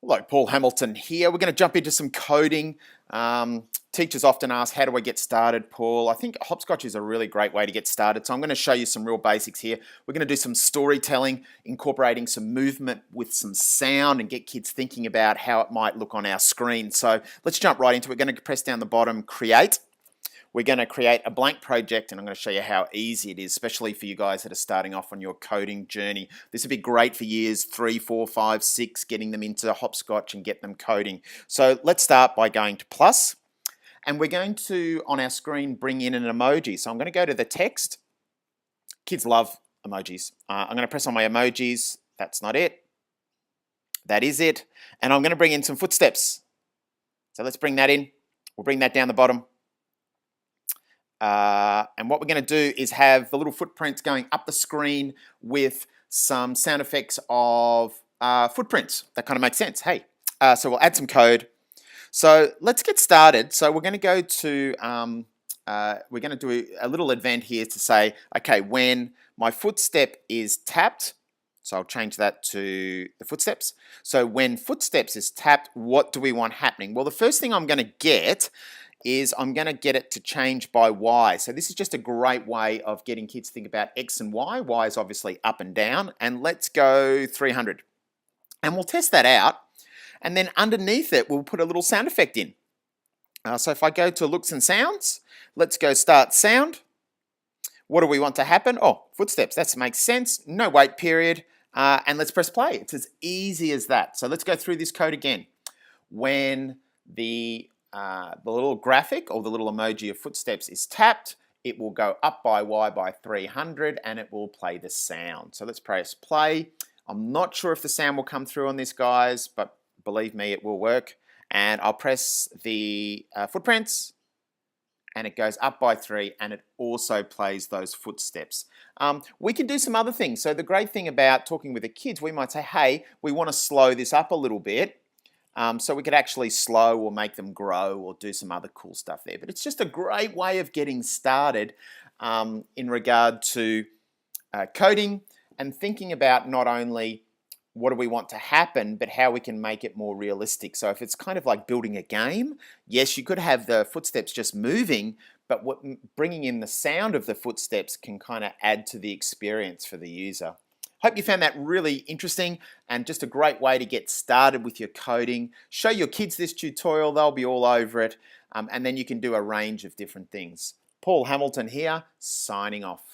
Hello, Paul Hamilton here. We're going to jump into some coding. Teachers often ask, how do I get started, Paul? I think Hopscotch is a really great way to get started. So I'm going to show you some real basics here. We're going to do some storytelling, incorporating some movement with some sound and get kids thinking about how it might look on our screen. So let's jump right into it. We're going to press down the bottom, create. We're going to create a blank project and I'm going to show you how easy it is, especially for you guys that are starting off on your coding journey. This would be great for years 3, 4, 5, 6, getting them into Hopscotch and get them coding. So let's start by going to plus, and we're going to, on our screen, bring in an emoji. So I'm going to go to the text. Kids love emojis. I'm going to press on my emojis. That's not it. That is it. And I'm going to bring in some footsteps. So let's bring that in. We'll bring that down the bottom. And what we're going to do is have the little footprints going up the screen with some sound effects of footprints. That kind of makes sense. Hey, so we'll add some code. So let's get started. So we're going to go to, we're going to do a little event here to say, okay, when my footstep is tapped, so I'll change that to the footsteps. So when footsteps is tapped, what do we want happening? Well, the first thing I'm going to get is I'm going to get it to change by Y. So this is just a great way of getting kids to think about X and Y. Y is obviously up and down. And let's go 300. And we'll test that out. And then underneath it, we'll put a little sound effect in. So if I go to looks and sounds, let's go start sound. What do we want to happen? Oh, footsteps. That makes sense. No wait period. And let's press play. It's as easy as that. So let's go through this code again. When the little graphic or the little emoji of footsteps is tapped, it will go up by Y by 300 and it will play the sound. So let's press play. I'm not sure if the sound will come through on this, guys, but believe me, it will work. And I'll press the footprints and it goes up by 3 and it also plays those footsteps. We can do some other things. So the great thing about talking with the kids, we might say, hey, we want to slow this up a little bit. So we could actually slow or make them grow or do some other cool stuff there. But it's just a great way of getting started in regard to coding and thinking about not only what do we want to happen, but how we can make it more realistic. So if it's kind of like building a game, yes, you could have the footsteps just moving, but bringing in the sound of the footsteps can kind of add to the experience for the user. Hope you found that really interesting and just a great way to get started with your coding. Show your kids this tutorial, they'll be all over it, and then you can do a range of different things. Paul Hamilton here, signing off.